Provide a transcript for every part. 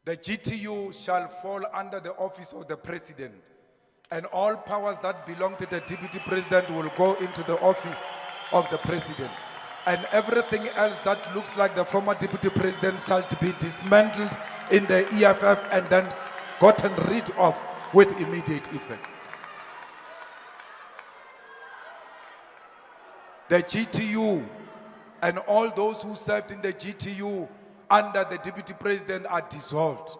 The GTU shall fall under the office of the President, and all powers that belong to the Deputy President will go into the office of the President. And everything else that looks like the former Deputy President shall be dismantled in the EFF and then gotten rid of with immediate effect. The GTU and all those who served in the GTU under the Deputy President are dissolved.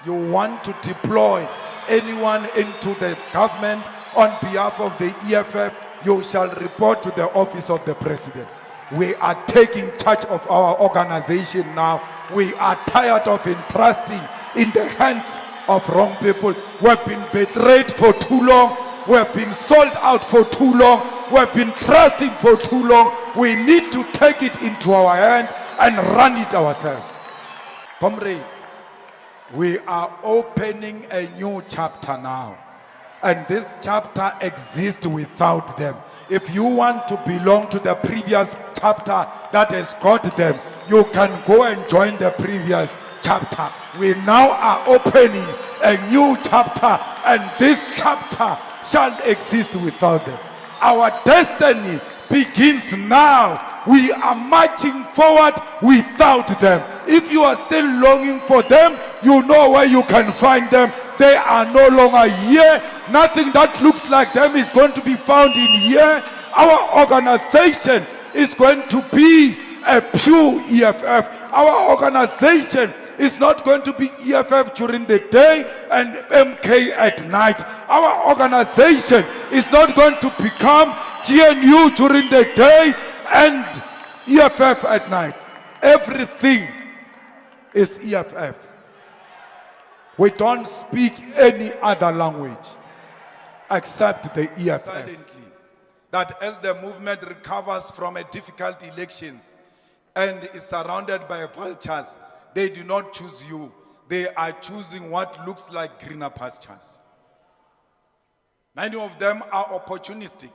You want to deploy anyone into the government on behalf of the EFF, you shall report to the office of the President. We are taking charge of our organization now. We are tired of entrusting in the hands of wrong people. We have been betrayed for too long. We have been sold out for too long. We have been trusting for too long. We need to take it into our hands and run it ourselves. Comrades, we are opening a new chapter now. And this chapter exists without them. If you want to belong to the previous chapter that has got them, you can go and join the previous chapter. We now are opening a new chapter, and this chapter shall exist without them. Our destiny begins now. We are marching forward without them. If you are still longing for them, you know where you can find them. They are no longer here. Nothing that looks like them is going to be found in here. Our organization is going to be a pure EFF. Our organization is not going to be EFF during the day and MK at night. Our organization is not going to become GNU during the day and EFF at night. Everything is EFF. We don't speak any other language except the EFF. Silently, that as the movement recovers from a difficult elections and is surrounded by vultures, they do not choose you. They are choosing what looks like greener pastures. Many of them are opportunistic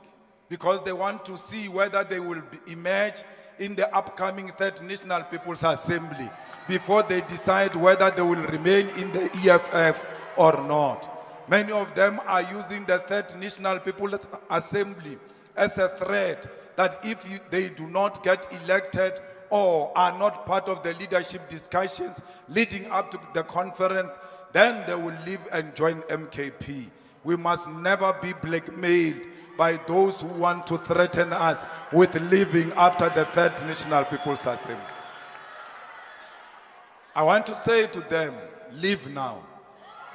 because they want to see whether they will emerge in the upcoming Third National People's Assembly before they decide whether they will remain in the EFF or not. Many of them are using the Third National People's Assembly as a threat that if they do not get elected or are not part of the leadership discussions leading up to the conference, then they will leave and join MKP. We must never be blackmailed by those who want to threaten us with leaving after the Third National People's Assembly. I want to say to them, leave now.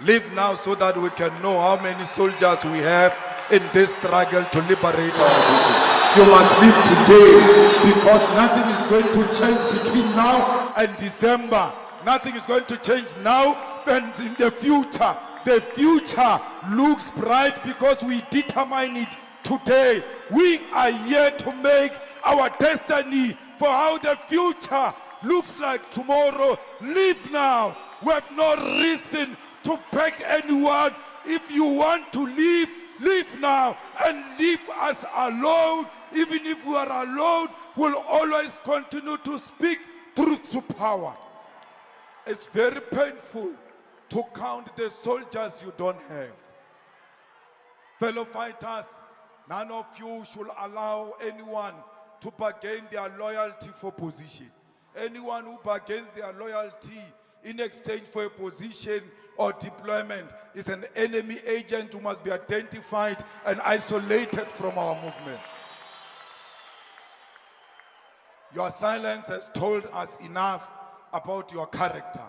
Leave now so that we can know how many soldiers we have in this struggle to liberate our people. You must leave today because nothing is going to change between now and December. Nothing is going to change now and in the future. The future looks bright because we determine it today. We are here to make our destiny for how the future looks like tomorrow. Leave now. We have no reason to beg anyone. If you want to leave, leave now and leave us alone. Even if we are alone, we'll always continue to speak truth to power. It's very painful to count the soldiers you don't have. Fellow fighters, none of you should allow anyone to bargain their loyalty for position. Anyone who bargains their loyalty in exchange for a position or deployment is an enemy agent who must be identified and isolated from our movement. Your silence has told us enough about your character.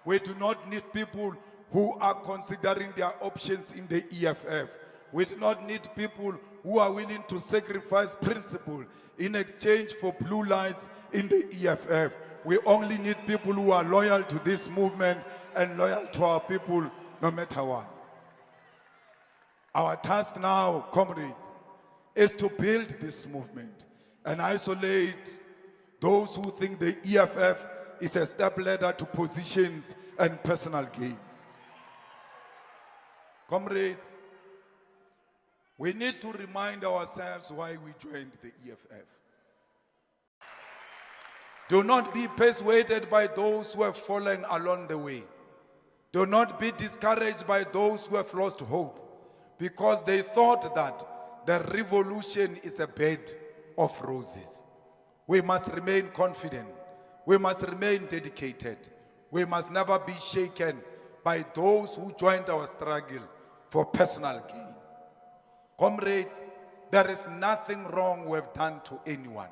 We do not need people who are considering their options in the EFF. We do not need people who are willing to sacrifice principle in exchange for blue lights in the EFF. We only need people who are loyal to this movement and loyal to our people no matter what. Our task now, comrades, is to build this movement and isolate those who think the EFF is a step ladder to positions and personal gain. Comrades, we need to remind ourselves why we joined the EFF. Do not be persuaded by those who have fallen along the way. Do not be discouraged by those who have lost hope, because they thought that the revolution is a bed of roses. We must remain confident. We must remain dedicated. We must never be shaken by those who joined our struggle for personal gain. Comrades, there is nothing wrong we have done to anyone.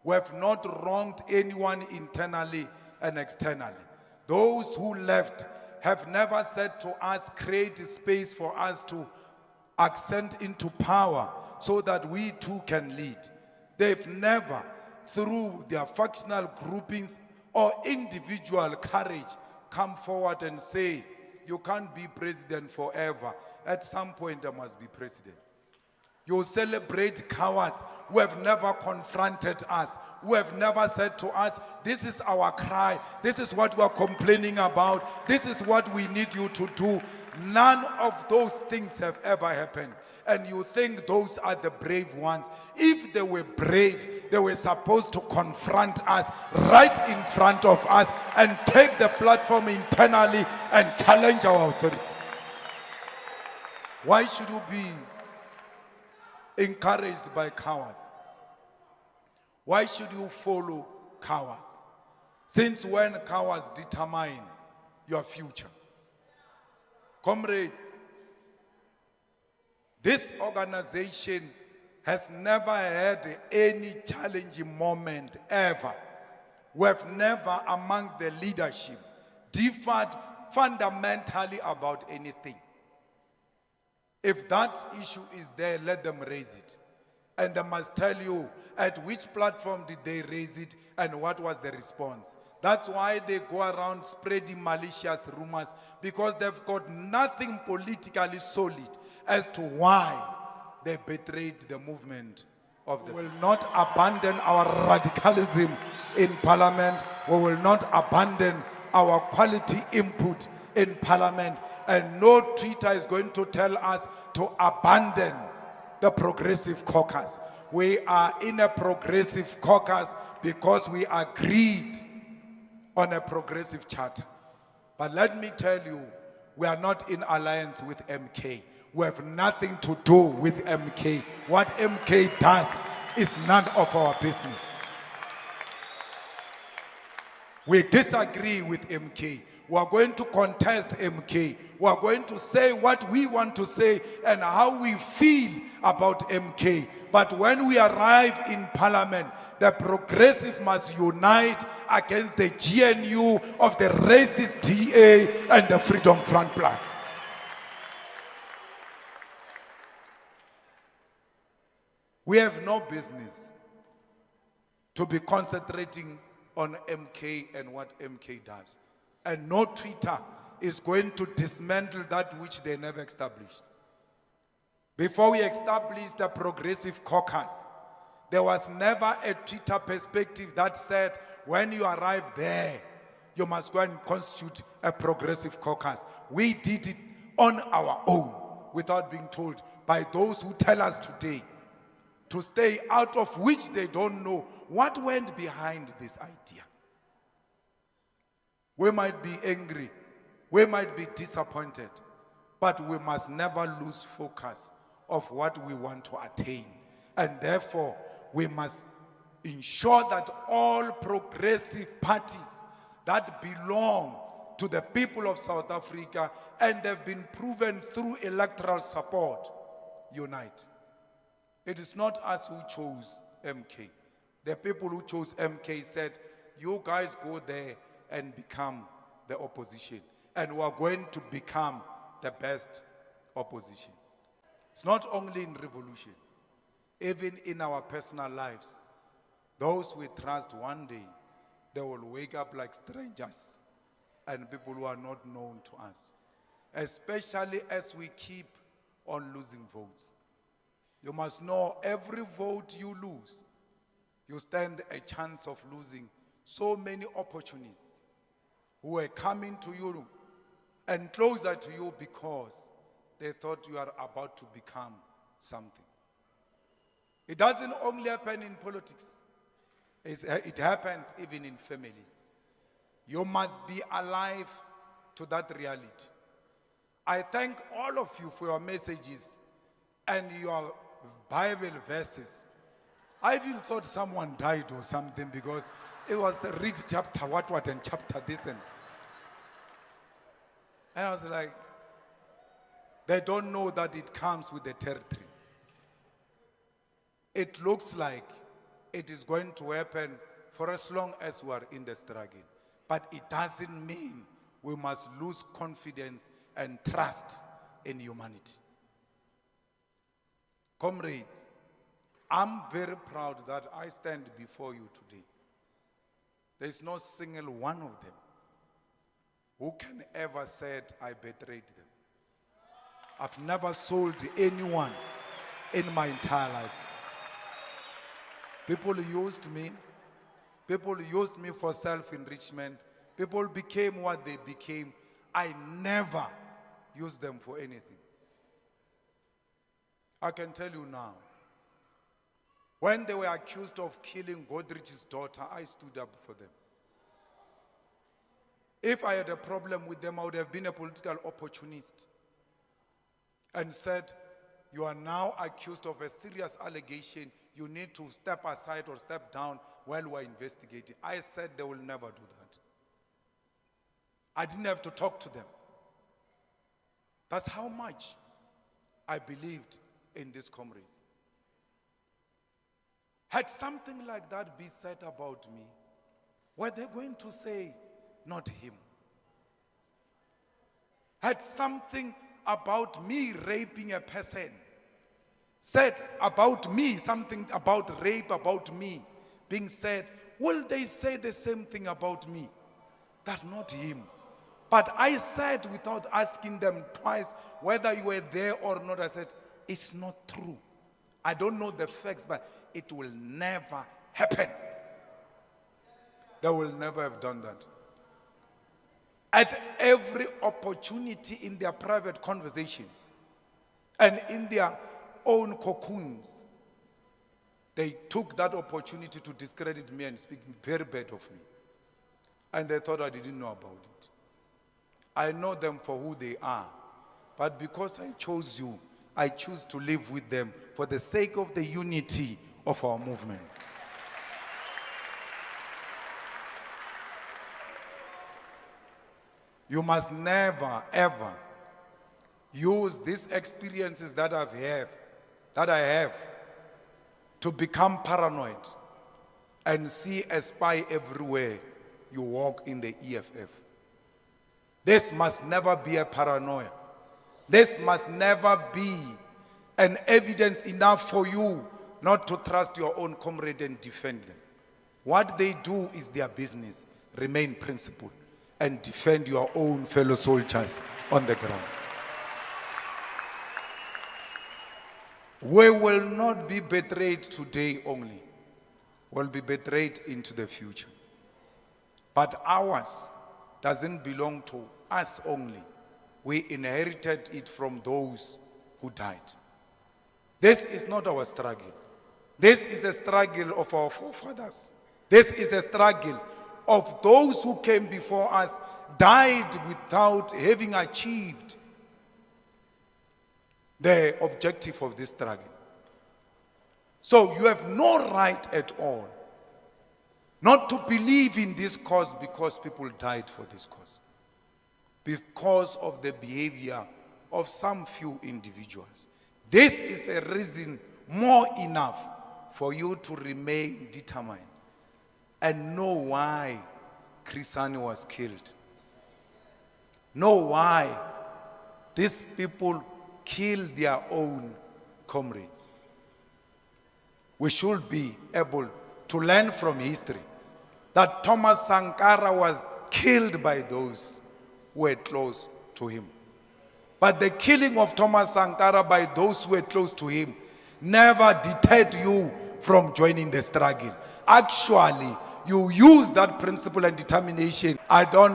We have not wronged anyone internally and externally. Those who left have never said to us, create a space for us to ascend into power so that we too can lead. They've never, through their factional groupings or individual courage, come forward and say, you can't be president forever. At some point, I must be president. You celebrate cowards who have never confronted us, who have never said to us, this is our cry, this is what we are complaining about, this is what we need you to do. None of those things have ever happened. And you think those are the brave ones. If they were brave, they were supposed to confront us right in front of us and take the platform internally and challenge our authority. Why should you be encouraged by cowards? Why should you follow cowards? Since when cowards determine your future? Comrades, this organization has never had any challenging moment ever. We have never amongst the leadership differed fundamentally about anything. If that issue is there, let them raise it. And they must tell you at which platform did they raise it and what was the response. That's why they go around spreading malicious rumors, because they've got nothing politically solid as to why they betrayed the movement of the. We will not abandon our radicalism in Parliament. We will not abandon our quality input in Parliament. And no Twitter is going to tell us to abandon the Progressive Caucus. We are in a Progressive Caucus because we agreed on a progressive charter. But let me tell you, we are not in alliance with MK. We have nothing to do with MK. What MK does is none of our business. We disagree with MK. We are going to contest MK. We are going to say what we want to say and how we feel about MK. But when we arrive in Parliament, the progressive must unite against the GNU of the racist DA and the Freedom Front Plus. We have no business to be concentrating on MK and what MK does. And no Twitter is going to dismantle that which they never established. Before we established a Progressive Caucus, there was never a Twitter perspective that said, when you arrive there, you must go and constitute a Progressive Caucus. We did it on our own, without being told by those who tell us today to stay out of which they don't know what went behind this idea. We might be angry, we might be disappointed, but we must never lose focus of what we want to attain. And therefore, we must ensure that all progressive parties that belong to the people of South Africa and have been proven through electoral support, unite. It is not us who chose MK. The people who chose MK said, you guys go there and become the opposition. And we are going to become the best opposition. It's not only in revolution, even in our personal lives. Those we trust, one day, they will wake up like strangers and people who are not known to us. Especially as we keep on losing votes. You must know every vote you lose, you stand a chance of losing so many opportunities who are coming to you and closer to you because they thought you are about to become something. It doesn't only happen in politics. It happens even in families. You must be alive to that reality. I thank all of you for your messages and your Bible verses. I even thought someone died or something because it was read chapter what and chapter this and I was like, they don't know that it comes with the territory. It looks like it is going to happen for as long as we are in the struggle. But it doesn't mean we must lose confidence and trust in humanity. Comrades, I'm very proud that I stand before you today. There is no single one of them who can ever say I betrayed them. I've never sold anyone in my entire life. People used me. People used me for self-enrichment. People became what they became. I never used them for anything. I can tell you now, when they were accused of killing Godrich's daughter, I stood up for them. If I had a problem with them, I would have been a political opportunist and said, you are now accused of a serious allegation. You need to step aside or step down while we're investigating. I said they will never do that. I didn't have to talk to them. That's how much I believed in these comrades. Had something like that be said about me, were they going to say, not him? Had something about me raping a person said about me, something about rape about me being said, will they say the same thing about me? That not him. But I said without asking them twice whether you were there or not, I said, it's not true. I don't know the facts, but it will never happen. They will never have done that. At every opportunity in their private conversations and in their own cocoons, they took that opportunity to discredit me and speak very bad of me. And they thought I didn't know about it. I know them for who they are. But because I chose you, I choose to live with them for the sake of the unity of our movement. You must never, ever use these experiences that I have to become paranoid and see a spy everywhere you walk in the EFF. This must never be a paranoia. This must never be an evidence enough for you not to trust your own comrade and defend them. What they do is their business. Remain principled and defend your own fellow soldiers on the ground. We will not be betrayed today only. We'll be betrayed into the future. But ours doesn't belong to us only. We inherited it from those who died. This is not our struggle. This is a struggle of our forefathers. This is a struggle of those who came before us, died without having achieved the objective of this struggle. So you have no right at all not to believe in this cause because people died for this cause, because of the behavior of some few individuals. This is a reason more enough for you to remain determined and know why Chrisani was killed. Know why these people killed their own comrades. We should be able to learn from history that Thomas Sankara was killed by those who were close to him. But the killing of Thomas Sankara by those who were close to him never deterred you from joining the struggle. Actually, you use that principle and determination. I don't